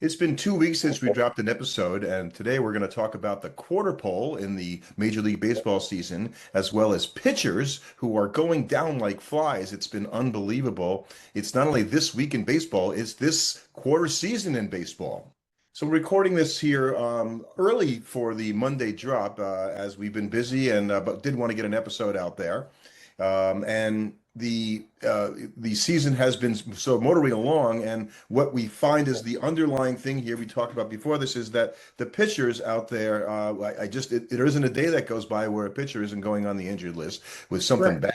It's been 2 weeks since we dropped an episode, and today we're going to talk about the quarter pole in the Major League Baseball season, as well as pitchers who are going down like flies. It's been unbelievable. It's not only this week in baseball, it's this quarter season in baseball. So, we're recording this here early for the Monday drop, as we've been busy and but did want to get an episode out there. And the season has been so motoring along, and what we find is the underlying thing here we talked about before this is that the pitchers out there, there isn't a day that goes by where a pitcher isn't going on the injured list with something Right.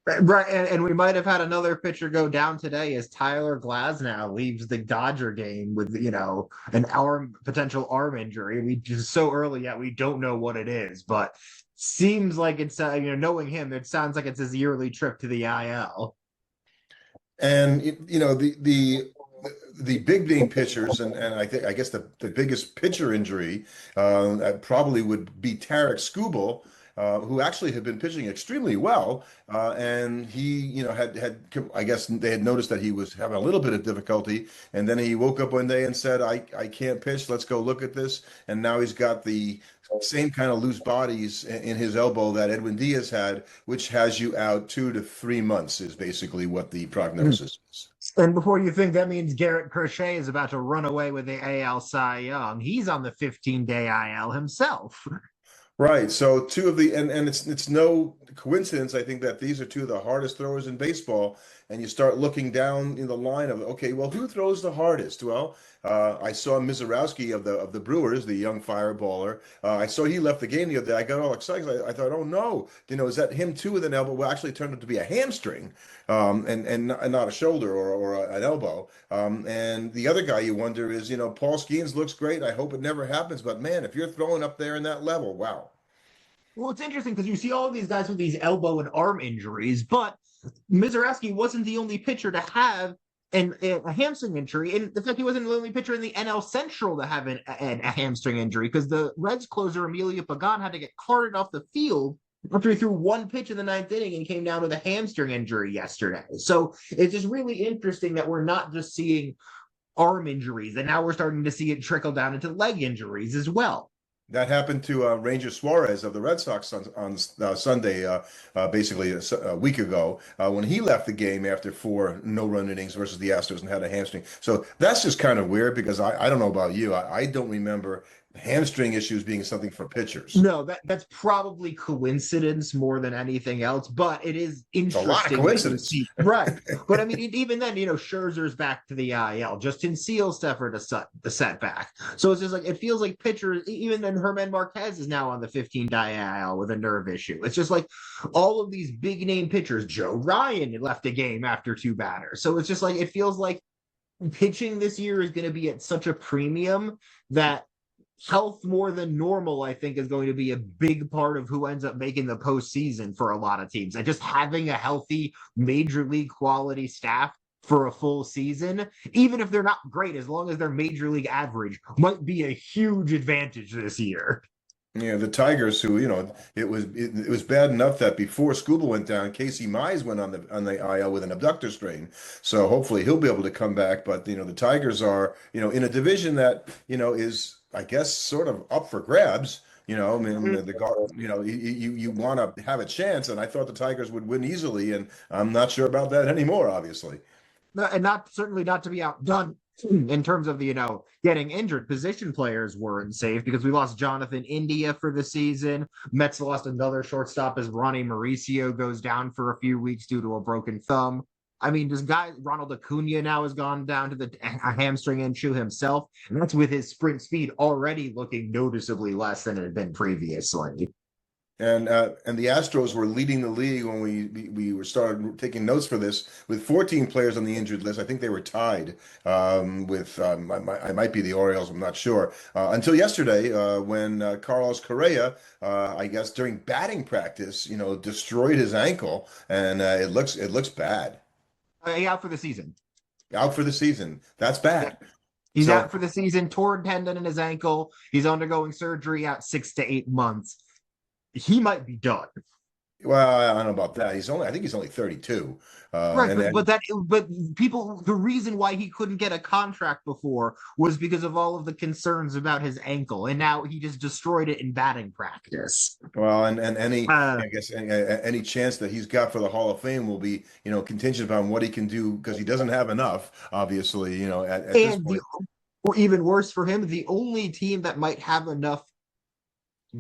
bad. Right, and we might have had another pitcher go down today as Tyler Glasnow leaves the Dodger game with, an potential arm injury. We just so early yet we don't know what it is, but seems like it's knowing him, it sounds like it's his yearly trip to the IL. And the big name pitchers, and I guess the biggest pitcher injury probably would be Tarek Skubal, who actually had been pitching extremely well, and he had I guess they had noticed that he was having a little bit of difficulty, and then he woke up one day and said, I can't pitch. Let's go look at this, and now he's got the same kind of loose bodies in his elbow that Edwin Diaz had, which has you out 2 to 3 months, is basically what the prognosis is. And before you think that means Garrett Crochet is about to run away with the AL Cy Young, he's on the 15-day IL himself. Right. So two of the and it's no coincidence, I think, that these are two of the hardest throwers in baseball. And you start looking down in the line of, okay, well, who throws the hardest? Well, I saw Mizorowski of the Brewers, the young fireballer. I saw he left the game the other day. I got all excited. I thought, oh no, is that him too with an elbow? Well, actually, it turned out to be a hamstring, and not a shoulder or an elbow. And the other guy you wonder is, Paul Skeens looks great. I hope it never happens. But man, if you're throwing up there in that level, wow. Well, it's interesting because you see all of these guys with these elbow and arm injuries, but Mizorowski wasn't the only pitcher to have a hamstring injury. And in fact, he wasn't the only pitcher in the NL Central to have a hamstring injury because the Reds closer, Emilio Pagan, had to get carted off the field after he threw one pitch in the ninth inning and came down with a hamstring injury yesterday. So it's just really interesting that we're not just seeing arm injuries, and now we're starting to see it trickle down into leg injuries as well. That happened to Ranger Suarez of the Red Sox on Sunday, basically a week ago, when he left the game after 4 no-run innings versus the Astros and had a hamstring. So that's just kind of weird because I don't know about you. I don't remember hamstring issues being something for pitchers. No, that's probably coincidence more than anything else, but it is interesting. It's a lot of coincidence. Right. But I mean, even then, Scherzer's back to the IL. Justin Seals suffered a setback. So it's just like, it feels like pitchers, even then Herman Marquez is now on the 15-day IL with a nerve issue. It's just like all of these big name pitchers. Joe Ryan left a game after 2 batters. So it's just like, it feels like pitching this year is going to be at such a premium that health more than normal, I think, is going to be a big part of who ends up making the postseason for a lot of teams. And just having a healthy major league quality staff for a full season, even if they're not great, as long as they're major league average, might be a huge advantage this year. Yeah, the Tigers, who it was bad enough that before Skubal went down, Casey Mize went on the IL with an abductor strain. So hopefully he'll be able to come back. But the Tigers are in a division that is, I guess, sort of up for grabs. I mean, you want to have a chance, and I thought the Tigers would win easily, and I'm not sure about that anymore, obviously. And certainly not to be outdone in terms of getting injured. Position players weren't safe because we lost Jonathan India for the season. Mets lost another shortstop as Ronnie Mauricio goes down for a few weeks due to a broken thumb. I mean, this guy Ronald Acuna now has gone down to a hamstring issue himself, and that's with his sprint speed already looking noticeably less than it had been previously. And the Astros were leading the league when we started taking notes for this with 14 players on the injured list. I think they were tied with I might be the Orioles. I'm not sure until yesterday when Carlos Correa, I guess during batting practice, destroyed his ankle, and it looks bad. Out for the season. Out for the season. That's bad. He's out for the season. Torn tendon in his ankle. He's undergoing surgery out 6 to 8 months. He might be done. Well, I don't know about that. I think he's only 32. Right, And but people, the reason why he couldn't get a contract before was because of all of the concerns about his ankle, and now he just destroyed it in batting practice. well, and any, Uh, I guess, any chance that he's got for the Hall of Fame will be, contingent upon what he can do because he doesn't have enough, obviously, at this and the point. or even worse for him, the only team that might have enough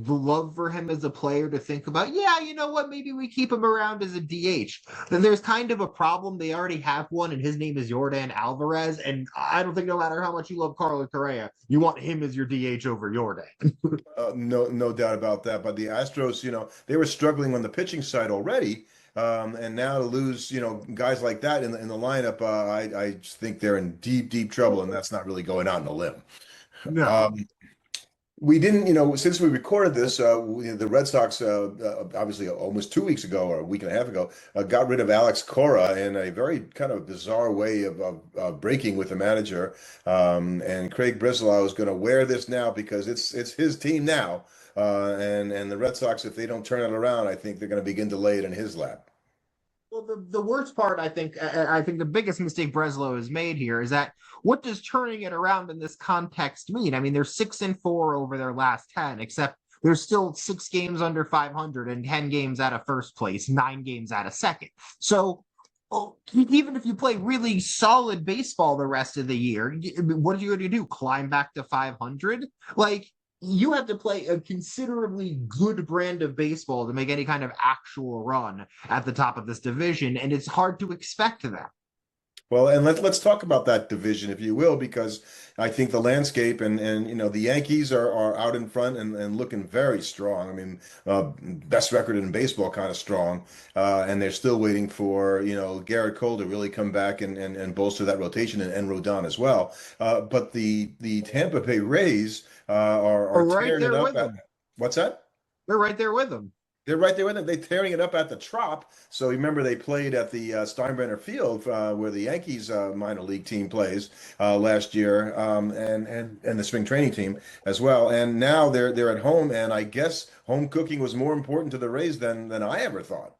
love for him as a player to think about, yeah, you know what, maybe we keep him around as a DH. Then there's kind of a problem. They already have one, and his name is Jordan Alvarez. And I don't think no matter how much you love Carlos Correa, you want him as your DH over Jordan. No doubt about that. But the Astros, they were struggling on the pitching side already. And now to lose, guys like that in the lineup, I just think they're in deep, deep trouble, and that's not really going out on a limb. No. Um, We didn't, since we recorded this, the Red Sox, obviously almost 2 weeks ago or a week and a half ago, got rid of Alex Cora in a very kind of bizarre way of breaking with the manager. And Craig Breslow is going to wear this now because it's his team now. And the Red Sox, if they don't turn it around, I think they're going to begin to lay it in his lap. Well, the worst part, I think the biggest mistake Breslow has made here is that what does turning it around in this context mean? I mean, they're 6-4 over their last 10, except there's still 6 games under 500 and 10 games out of first place, 9 games out of second. So, well, even if you play really solid baseball the rest of the year, what are you going to do? Climb back to 500? Like, you have to play a considerably good brand of baseball to make any kind of actual run at the top of this division, and it's hard to expect that. Well, and let's talk about that division, if you will, because I think the landscape and the Yankees are out in front and looking very strong. I mean, best record in baseball, kind of strong, and they're still waiting for Garrett Cole to really come back and bolster that rotation and Rodon as well. But the Tampa Bay Rays are We're right tearing it there up with at them. what's that? They're right there with them. They're right there with it. They're tearing it up at the Trop. So remember, they played at the Steinbrenner Field where the Yankees minor league team plays last year, and the spring training team as well. And now they're at home, and I guess home cooking was more important to the Rays than I ever thought.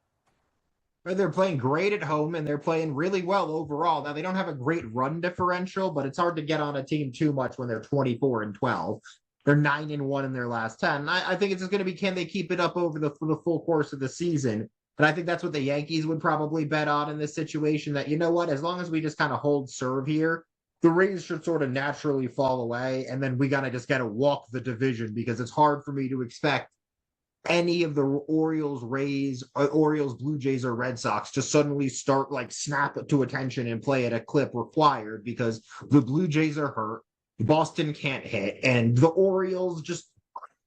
They're playing great at home and they're playing really well overall. Now they don't have a great run differential, but it's hard to get on a team too much when they're 24-12. They're 9-1 in their last 10. I think it's just going to be, can they keep it up over the full course of the season? And I think that's what the Yankees would probably bet on in this situation. That, you know what, as long as we just kind of hold serve here, the Rays should sort of naturally fall away, and then we gotta walk the division because it's hard for me to expect any of the Orioles, Rays, Orioles, Blue Jays, or Red Sox to suddenly start like snap to attention and play at a clip required because the Blue Jays are hurt, Boston can't hit, and the Orioles just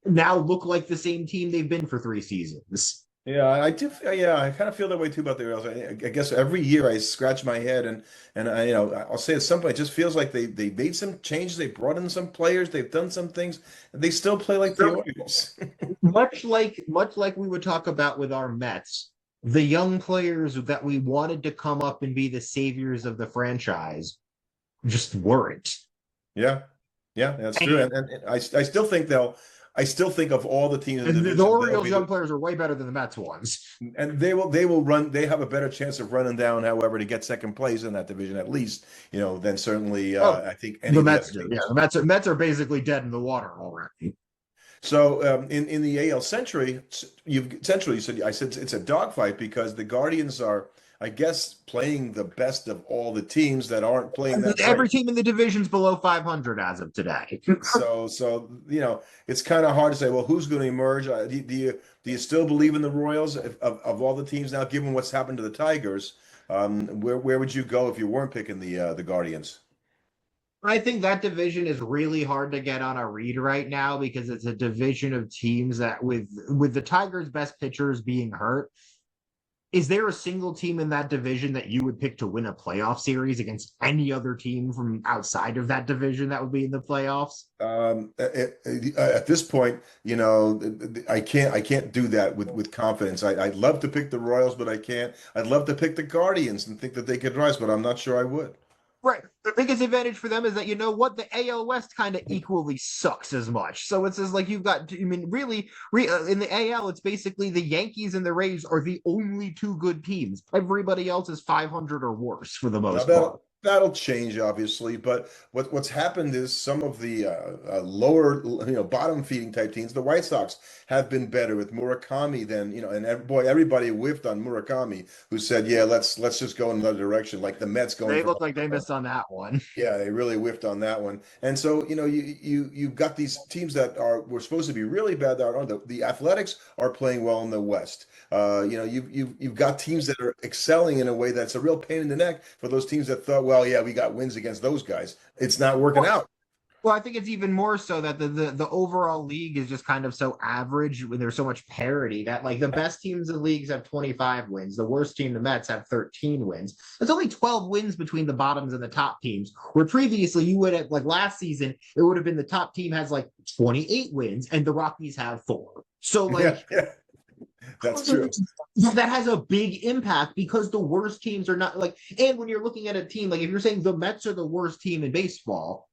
now look like the same team they've been for 3 seasons. Yeah, I do. Yeah, I kind of feel that way too about the Orioles. I guess every year I scratch my head and I'll say at some point it just feels like they made some changes. They brought in some players. They've done some things. And they still play like the So Orioles. much like we would talk about with our Mets, the young players that we wanted to come up and be the saviors of the franchise just weren't. Yeah, yeah, that's true. And, And I still think they'll. I still think of all the teams in the and the division, they'll Orioles be young the players are way better than the Mets ones. and they will run. They have a better chance of running down, however, to get second place in that division at least. Than certainly Oh, I think any the of the Mets other do. Yeah, teams. the Mets are basically dead in the water already. So in the AL Central, I said it's a dogfight because the Guardians are, I guess, playing the best of all the teams that aren't playing that Every great. team in the division's below 500 as of today. So it's kind of hard to say. Well, who's going to emerge? Do you still believe in the Royals of all the teams now? Given what's happened to the Tigers, where would you go if you weren't picking the Guardians? I think that division is really hard to get on a read right now because it's a division of teams that with the Tigers' best pitchers being hurt, is there a single team in that division that you would pick to win a playoff series against any other team from outside of that division that would be in the playoffs? At this point, I can't do that with confidence. I'd love to pick the Royals, but I can't. I'd love to pick the Guardians and think that they could rise, but I'm not sure I would. Right. The biggest advantage for them is that you know what the AL West kind of equally sucks as much. So it's just like you've got. I mean, really, in the AL, it's basically the Yankees and the Rays are the only two good teams. Everybody else is 500 or worse for the Now most part. that'll change obviously, but what's happened is some of the lower, bottom feeding type teams, the White Sox have been better with Murakami than, and boy, everybody whiffed on Murakami, who said, yeah, let's just go in another direction, like the Mets going They from look like they missed on that one. yeah, they really whiffed on that one. And so, you've got these teams that were supposed to be really bad that are the Athletics are playing well in the West. You've got teams that are excelling in a way that's a real pain in the neck for those teams that thought, well, yeah, we got wins against those guys. It's not working out. Well, I think it's even more so that the overall league is just kind of so average when there's so much parity that like the best teams in the leagues have 25 wins. The worst team, the Mets, have 13 wins. There's only 12 wins between the bottoms and the top teams. Where previously you would have like last season, it would have been the top team has like 28 wins and the Rockies have 4. So Yeah, like yeah, that's true. that has a big impact because the worst teams are not like, and when you're looking at a team, like if you're saying the Mets are the worst team in baseball,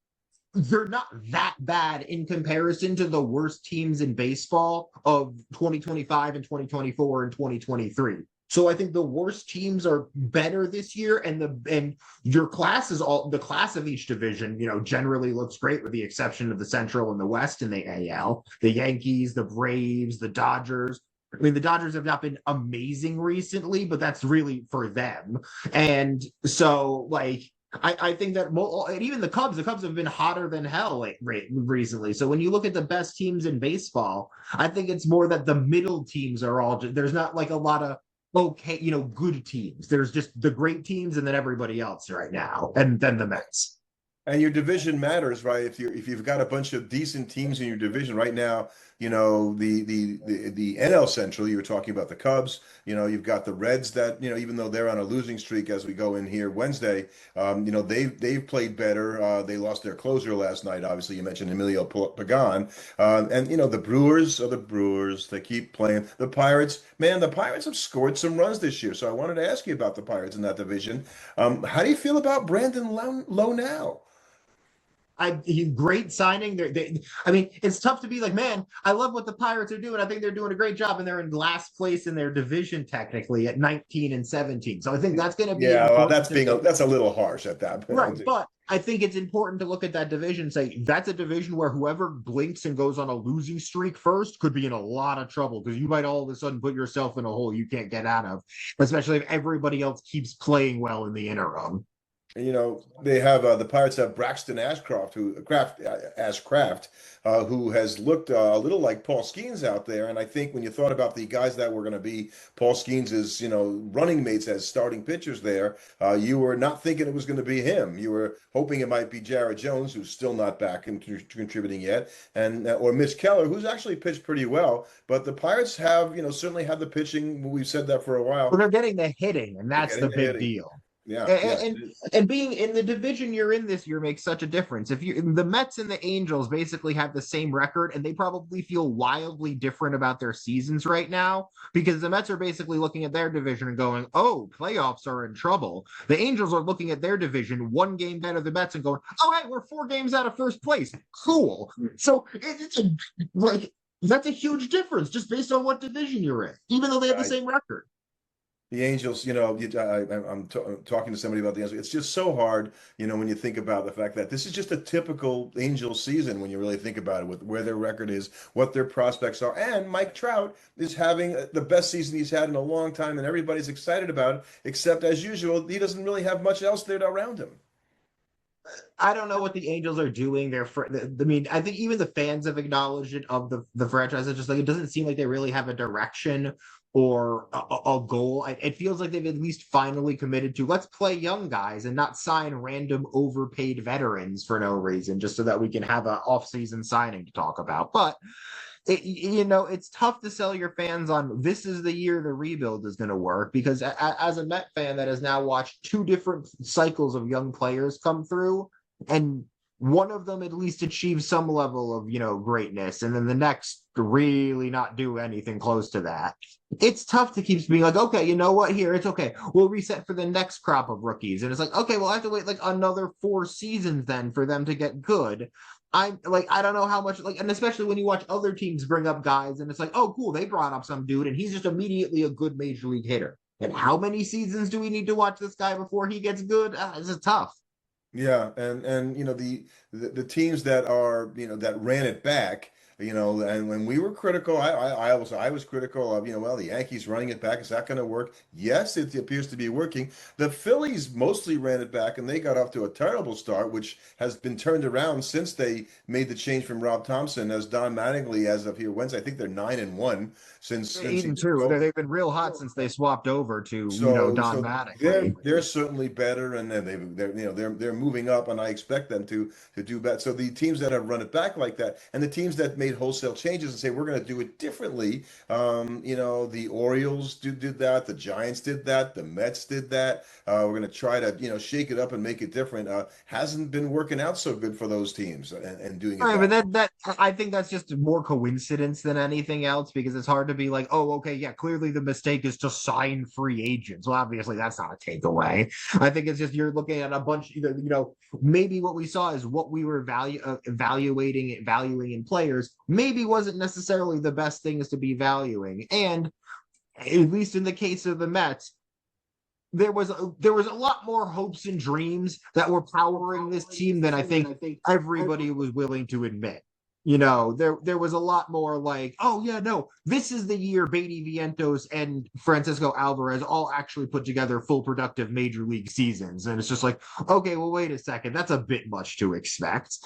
they're not that bad in comparison to the worst teams in baseball of 2025 and 2024 and 2023. So I think the worst teams are better this year, and your class is all the class of each division. Generally looks great with the exception of the Central and the West in the AL. The Yankees, the Braves, the Dodgers. I mean, the Dodgers have not been amazing recently, but that's really for them. And so, like, I think that and even the Cubs have been hotter than hell recently. So when you look at the best teams in baseball, I think it's more that the middle teams are all there's not like a lot of okay, good teams. There's just the great teams and then everybody else right now, and then the Mets. And your division matters, right? If you've got a bunch of decent teams in your division right now, the NL Central, you were talking about the Cubs, you've got the Reds that, even though they're on a losing streak as we go in here Wednesday, they've played better. They lost their closer last night. Obviously, you mentioned Emilio Pagan. And the Brewers are the Brewers. They keep playing. The Pirates, man, the Pirates have scored some runs this year. So I wanted to ask you about the Pirates in that division. How do you feel about Brandon Lowe now? Great signing. I mean, it's tough to be like, man, I love what the Pirates are doing. I think they're doing a great job, and they're in last place in their division technically at 19 and 17. So I think that's going to be Yeah, well, important. that's a little harsh at that Right, point. but I think it's important to look at that division and say that's a division where whoever blinks and goes on a losing streak first could be in a lot of trouble because you might all of a sudden put yourself in a hole you can't get out of, especially if everybody else keeps playing well in the interim. They have the Pirates have Braxton Ashcraft, who has looked a little like Paul Skeens out there. And I think when you thought about the guys that were going to be Paul Skeens' running mates as starting pitchers there, you were not thinking it was going to be him. You were hoping it might be Jared Jones, who's still not back and contributing yet, and or Mitch Keller, who's actually pitched pretty well. But the Pirates have certainly had the pitching. We've said that for a Well, while. they're getting the hitting, and They're that's getting the the big hitting. deal. Yeah, yeah. And being in the division you're in this year makes such a difference. If the Mets and the Angels basically have the same record, and they probably feel wildly different about their seasons right now because the Mets are basically looking at their division and going, "Oh, playoffs are in trouble." The Angels are looking at their division, one game better than the Mets, and going, "Oh, hey, we're 4 games out of first place. Cool." So like that's a huge difference just based on what division you're in, even though they have the Right. same record. The Angels, I'm talking to somebody about the Angels. It's just so hard, when you think about the fact that this is just a typical Angels season when you really think about it, with where their record is, what their prospects are. And Mike Trout is having the best season he's had in a long time, and everybody's excited about it, except as usual, he doesn't really have much else there around him. I don't know what the Angels are doing. I mean, I think even the fans have acknowledged it of the franchise. It's just like it doesn't seem like they really have a direction or a goal. It feels like they've at least finally committed to let's play young guys and not sign random overpaid veterans for no reason, just so that we can have an off-season signing to talk about. But it's tough to sell your fans on this is the year the rebuild is going to work because as a Met fan that has now watched 2 different cycles of young players come through, and one of them at least achieves some level of, greatness, and then the next really not do anything close to that. It's tough to keep being like, okay, you know what? Here, it's okay. We'll reset for the next crop of rookies. And it's like, okay, well, I have to wait like another 4 seasons then for them to get good. I'm like, I don't know how much, like, and especially when you watch other teams bring up guys and it's like, oh, cool, they brought up some dude and he's just immediately a good major league hitter. And how many seasons do we need to watch this guy before he gets good? This is tough. Yeah, and the teams that are that ran it back, and when we were critical, I was critical of well, the Yankees running it back, is that going to work? Yes, it appears to be working. The Phillies mostly ran it back, and they got off to a terrible start, which has been turned around since they made the change from Rob Thompson. As Don Mattingly, as of here Wednesday, I think they're 9-1 since he Even took true. over. They've been real hot since they swapped over to, Don So they're Mattingly. they're certainly better, and then they're moving up, and I expect them to do better. So the teams that have run it back like that, and the teams that made wholesale changes and say we're going to do it differently, the Orioles did that, the Giants did that, the Mets did that. We're going to try to shake it up and make it different. Hasn't been working out so good for those teams, and doing All it right, that but way. that I think that's just more coincidence than anything else because it's hard to be like, oh, okay, yeah, clearly the mistake is to sign free agents. Well, obviously that's not a takeaway. I think it's just you're looking at a bunch, maybe what we saw is what we were valuing in players maybe wasn't necessarily the best things to be valuing. And at least in the case of the Mets, there was a lot more hopes and dreams that were powering this team than I think everybody was willing to admit. There was a lot more like, oh yeah, no, this is the year Beatty Vientos and Francisco Alvarez all actually put together full productive major league seasons. And it's just like, okay, well, wait a second, that's a bit much to expect.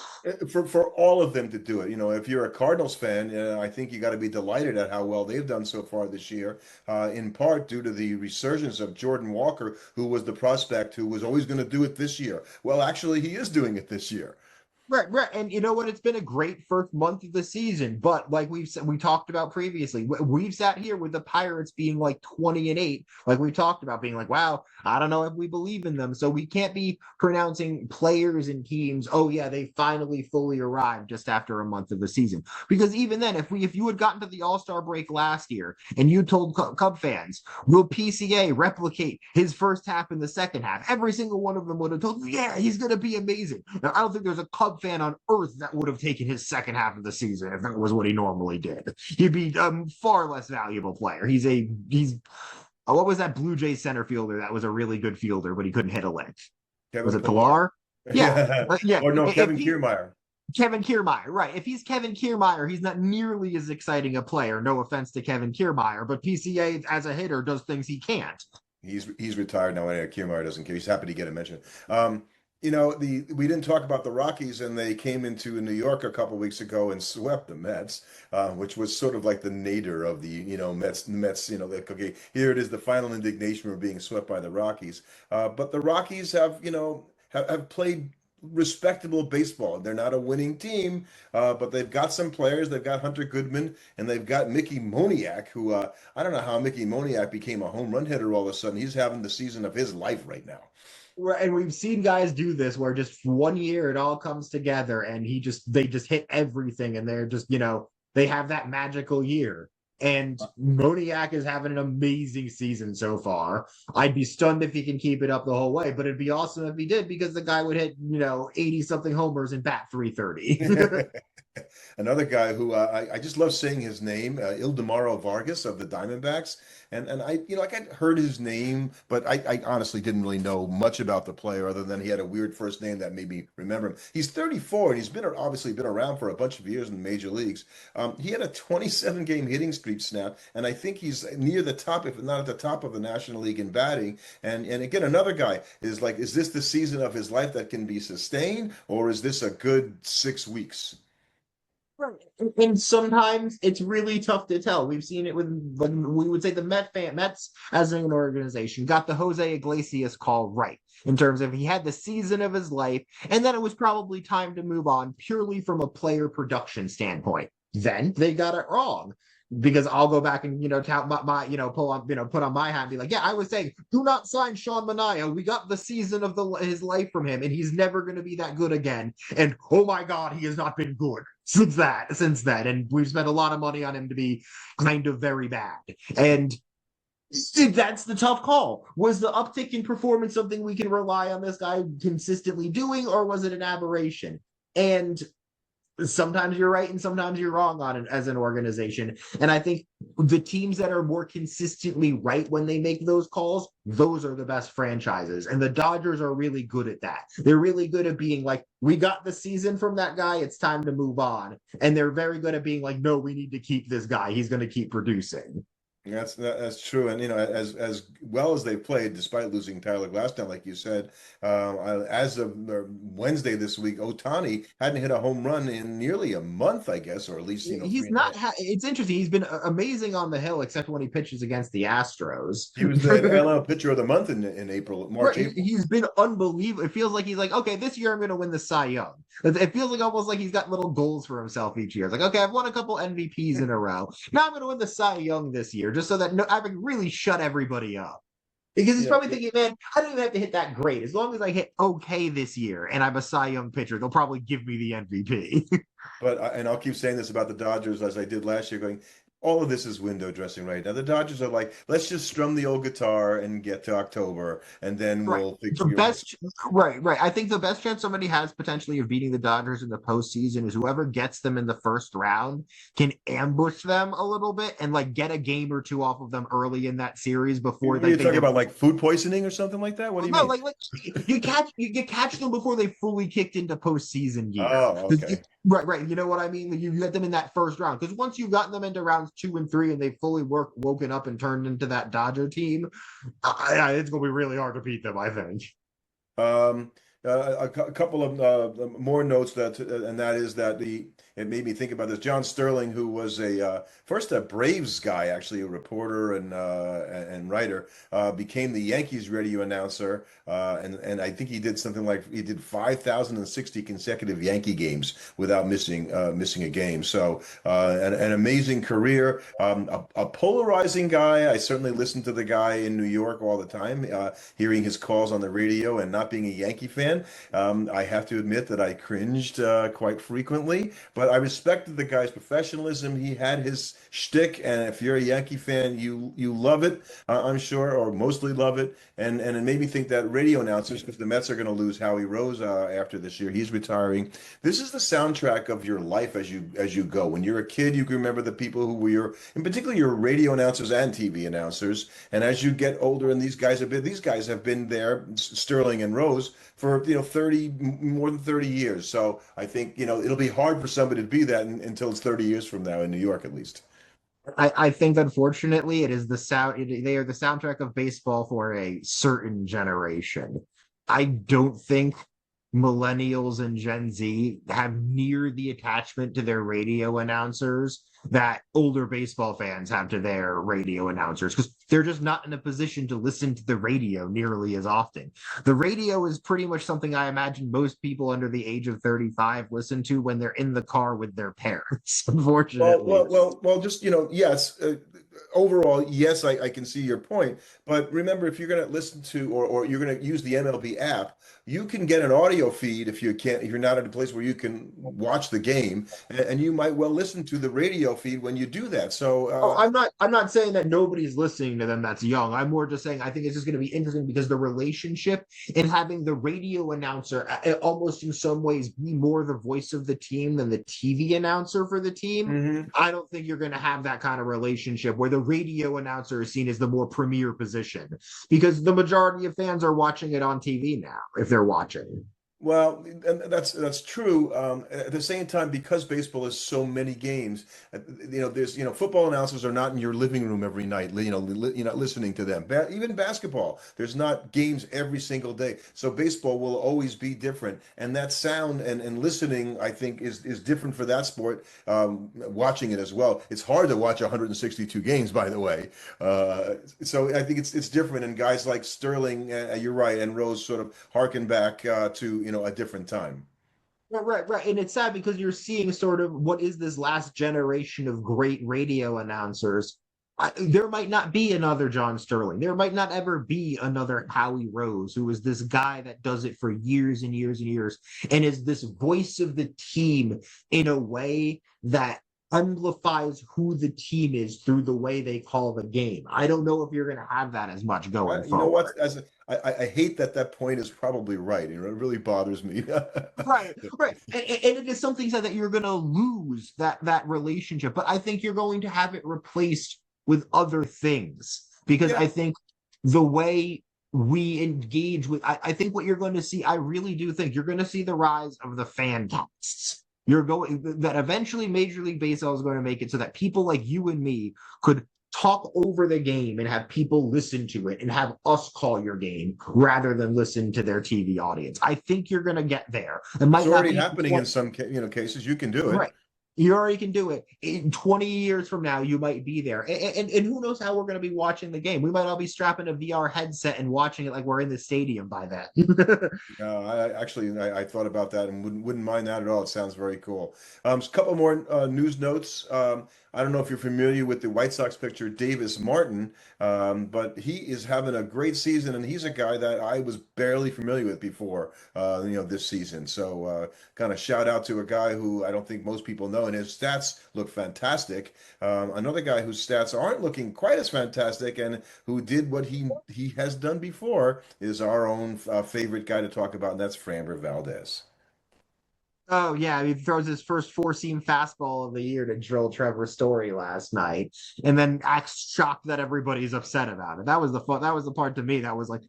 For all of them to do it. If you're a Cardinals fan, I think you got to be delighted at how well they've done so far this year, in part due to the resurgence of Jordan Walker, who was the prospect who was always going to do it this year. Well, actually, he is doing it this year. Right, right. And you know what? It's been a great first month of the season, but like we talked about previously, we've sat here with the Pirates being like 20-8, like we talked about being like, wow, I don't know if we believe in them. So we can't be pronouncing players and teams, oh yeah, they finally fully arrived just after a month of the season. Because even then, if you had gotten to the All-Star break last year and you told Cub fans, will PCA replicate his first half in the second half? Every single one of them would have told you, yeah, he's gonna be amazing. Now, I don't think there's a Cub fan on earth that would have taken his second half of the season if that was what he normally did. He'd be a far less valuable player. He's what was that Blue Jays center fielder that was a really good fielder, but he couldn't hit a lick? Was Kevin it Pillar. Pilar? Yeah, yeah. Or no, If Kevin he, Kiermaier. Kevin Kiermaier, right? If he's Kevin Kiermaier, he's not nearly as exciting a player. No offense to Kevin Kiermaier, but PCA as a hitter does things he can't. He's retired now. Anyway, Kiermaier doesn't care. He's happy to get a mention. We didn't talk about the Rockies, and they came into New York a couple weeks ago and swept the Mets, which was sort of like the nadir of the Mets. Mets, like, okay, here it is, the final indignation for being swept by the Rockies. But the Rockies have played respectable baseball. They're not a winning team, but they've got some players. They've got Hunter Goodman, and they've got Mickey Moniak, who I don't know how Mickey Moniak became a home run hitter all of a sudden. He's having the season of his life right now. And we've seen guys do this where just 1 year it all comes together and they just hit everything and they're just, they have that magical year. And Moniak is having an amazing season so far. I'd be stunned if he can keep it up the whole way, but it'd be awesome if he did because the guy would hit, 80 something homers and bat 330. Another guy who I just love saying his name, Ildemaro Vargas of the Diamondbacks, and like I'd heard his name, but I honestly didn't really know much about the player other than he had a weird first name that made me remember him. He's 34 and he's obviously been around for a bunch of years in the major leagues. He had a 27-game hitting streak snap, and I think he's near the top, if not at the top of the National League in batting. And again, another guy is this the season of his life that can be sustained, or is this a good 6 weeks? Right. And sometimes it's really tough to tell. We've seen it when we would say the Mets as an organization got the Jose Iglesias call right in terms of he had the season of his life, and then it was probably time to move on purely from a player production standpoint. Then they got it wrong. because I'll go back and tout my pull on put on my hat and be like, yeah, I was saying do not sign Sean Manaea. We got the season of his life from him, and he's never going to be that good again. And oh my God, he has not been good since then, and we've spent a lot of money on him to be kind of very bad. And that's the tough call. Was the uptick in performance something we can rely on this guy consistently doing, or was it an aberration? And sometimes you're right and sometimes you're wrong on it as an organization. And I think the teams that are more consistently right when they make those calls, those are the best franchises. And the Dodgers are really good at that. They're really good at being like, we got the season from that guy, it's time to move on. And they're very good at being like, no, we need to keep this guy. He's going to keep producing. That's true, and as well as they played, despite losing Tyler Glasnow, like you said, as of Wednesday this week, Ohtani hadn't hit a home run in nearly a month, I guess, or at least three He's and a not. half. It's interesting. He's been amazing on the hill, except when he pitches against the Astros. He was the NL Pitcher of the Month in April, March, Right, April. he's been unbelievable. It feels like he's like, okay, this year I'm going to win the Cy Young. It feels like almost like he's got little goals for himself each year. It's like, okay, I've won a couple MVPs in a row. Now I'm going to win the Cy Young this year, just so that I can really shut everybody up. Because he's Yeah, probably thinking, man, I don't even have to hit that great. As long as I hit okay this year and I'm a Cy Young pitcher, they'll probably give me the MVP. and I'll keep saying this about the Dodgers as I did last year, going, all of this is window dressing right now. The Dodgers are like, let's just strum the old guitar and get to October, and then Right. we'll The figure. best, right. I think the best chance somebody has potentially of beating the Dodgers in the postseason is whoever gets them in the first round can ambush them a little bit and like get a game or two off of them early in that series before What are you they talking about, like food poisoning or something like that? What do you no, mean? like you catch them before they fully kicked into postseason gear. Oh, okay. Right. You know what I mean? You get them in that first round because once you've gotten them into rounds 2 and 3 and they fully woken up and turned into that Dodger team, it's gonna be really hard to beat them. I think. Um, a couple of more notes and that is that it made me think about this. John Sterling, who was first a Braves guy, actually a reporter and writer, became the Yankees radio announcer, and I think he did something like he did 5,060 consecutive Yankee games without missing a game. So an amazing career, a polarizing guy. I certainly listen to the guy in New York all the time, hearing his calls on the radio and not being a Yankee fan. I have to admit that I cringed quite frequently, but I respected the guy's professionalism. He had his shtick, and if you're a Yankee fan, you love it, I'm sure, or mostly love it. And it made me think that radio announcers, if the Mets are going to lose Howie Rose after this year, he's retiring. This is the soundtrack of your life as you go. When you're a kid, you can remember the people who were in particular, your radio announcers and TV announcers. And as you get older, and these guys have been there, Sterling and Rose, for 30 more than 30 years. So I think it'll be hard for somebody to be that until it's 30 years from now in New York at least. I think unfortunately it is the they are the soundtrack of baseball for a certain generation. I don't think millennials and Gen Z have near the attachment to their radio announcers that older baseball fans have to their radio announcers because they're just not in a position to listen to the radio nearly as often. The radio is pretty much something I imagine most people under the age of 35 listen to when they're in the car with their parents, unfortunately. Just yes. Overall, yes, I can see your point. But remember, if you're going to listen to or you're going to use the MLB app, you can get an audio feed if you're not at a place where you can watch the game, and you might well listen to the radio feed when you do that. So Oh, I'm not saying that nobody's listening to them that's young. I'm more just saying I think it's just going to be interesting because the relationship in having the radio announcer almost in some ways be more the voice of the team than the TV announcer for the team. mhm. I don't think you're going to have that kind of relationship where the radio announcer is seen as the more premier position because the majority of fans are watching it on TV now if they're watching. Well, and that's true. At the same time, because baseball is so many games, there's football announcers are not in your living room every night. You're not listening to them. Even basketball, there's not games every single day. So baseball will always be different, and that sound and listening, I think, is different for that sport. Watching it as well, it's hard to watch 162 games, by the way. So I think it's different, and guys like Sterling, you're right, and Rose sort of harken back to a different time. Right. And it's sad because you're seeing sort of what is this last generation of great radio announcers. There might not be another John Sterling. There might not ever be another Howie Rose, who is this guy that does it for years and years and years and is this voice of the team in a way that amplifies who the team is through the way they call the game. I don't know if you're going to have that as much going You know what? forward. I hate that that point is probably right. You know, it really bothers me. Right. And it is something that you're going to lose that relationship, but I think you're going to have it replaced with other things because Yeah, I think the way we engage with, I think what you're going to see, I really do think you're going to see the rise of the fan casts. You're going that eventually Major League Baseball is going to make it so that people like you and me could talk over the game and have people listen to it and have us call your game rather than listen to their TV audience. I think you're going to get there. It it's might not already be happening in some cases. You can do it. right. You already can do it. In 20 years from now, you might be there. And who knows how we're going to be watching the game. We might all be strapping a VR headset and watching it like we're in the stadium by then. I thought about that and wouldn't mind that at all. It sounds very cool. A couple more news notes. I don't know if you're familiar with the White Sox pitcher Davis Martin, but he is having a great season, and he's a guy that I was barely familiar with before, this season. So, kind of shout out to a guy who I don't think most people know, and his stats look fantastic. Another guy whose stats aren't looking quite as fantastic, and who did what he has done before, is our own favorite guy to talk about, and that's Framber Valdez. Oh yeah, he throws his first four-seam fastball of the year to drill Trevor Story last night, and then acts shocked that everybody's upset about it. That was the fun. That was the part to me that was like,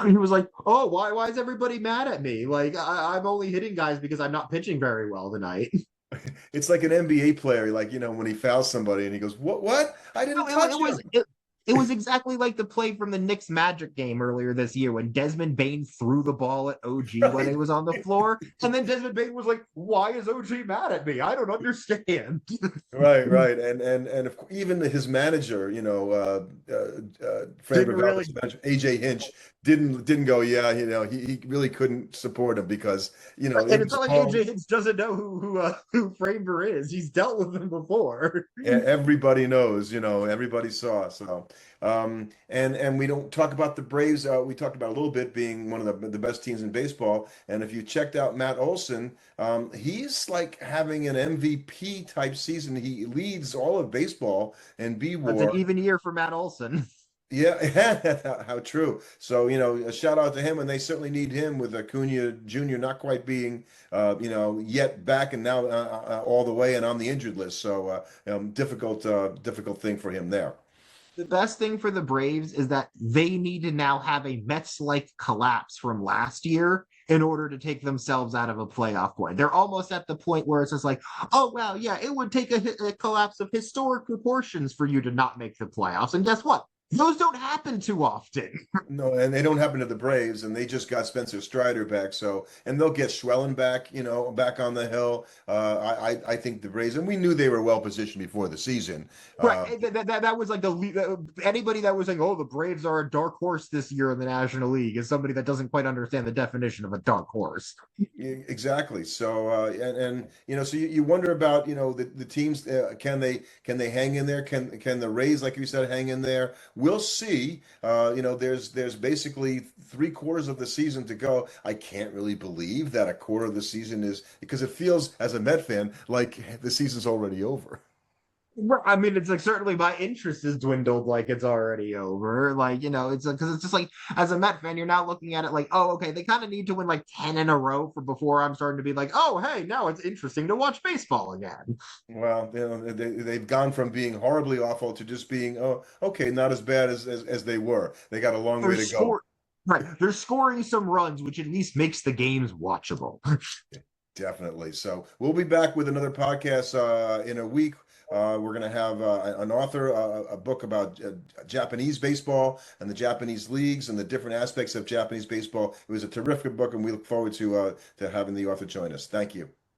he was like, "Oh, why is everybody mad at me? Like I'm only hitting guys because I'm not pitching very well tonight." It's like an NBA player, like, when he fouls somebody and he goes, "What? I No, didn't it, touch it was him." it was exactly like the play from the Knicks Magic game earlier this year when Desmond Bain threw the ball at OG when Right. he was on the floor, and then Desmond Bain was like, "Why is OG mad at me? I don't understand." Right. And even his manager, Didn't Framber really. Valdez manager, AJ Hinch, didn't go, yeah, he really couldn't support him because, And it it's was not like all AJ Hinch doesn't know who Framber is. He's dealt with him before. everybody knows, everybody saw. So, and we don't talk about the Braves. We talked about a little bit being one of the best teams in baseball. And if you checked out Matt Olson, he's like having an MVP type season. He leads all of baseball in B That's an WAR. even year for Matt Olson. Yeah, how true. So, a shout out to him, and they certainly need him with Acuna Jr. not quite being, yet back and now all the way and on the injured list. So, difficult thing for him there. The best thing for the Braves is that they need to now have a Mets-like collapse from last year in order to take themselves out of a playoff point. They're almost at the point where it's just like, oh, well, yeah, it would take a collapse of historic proportions for you to not make the playoffs. And guess what? Those don't happen too often. No, and they don't happen to the Braves, and they just got Spencer Strider back. So, and they'll get Schwellen back, back on the hill. I think the Braves, and we knew they were well positioned before the season. Right. Uh, That was like anybody that was like, oh, the Braves are a dark horse this year in the National League is somebody that doesn't quite understand the definition of a dark horse. Exactly. So and so you wonder about the teams, can they hang in there? Can the Rays, like you said, hang in there? We'll see. There's basically three-quarters of the season to go. I can't really believe that a quarter of the season is, because it feels, as a Met fan, like the season's already over. I mean, it's like certainly my interest has dwindled like it's already over. Like, it's because it's just like as a Met fan, you're now looking at it like, oh, okay, they kind of need to win like 10 in a row for before I'm starting to be like, oh, hey, now it's interesting to watch baseball again. Well, they've gone from being horribly awful to just being, oh, okay, not as bad as they were. They got a long way They're to go. score right. They're scoring some runs, which at least makes the games watchable. Definitely. So we'll be back with another podcast in a week. We're going to have an author, a book about Japanese baseball and the Japanese leagues and the different aspects of Japanese baseball. It was a terrific book, and we look forward to having the author join us. Thank you.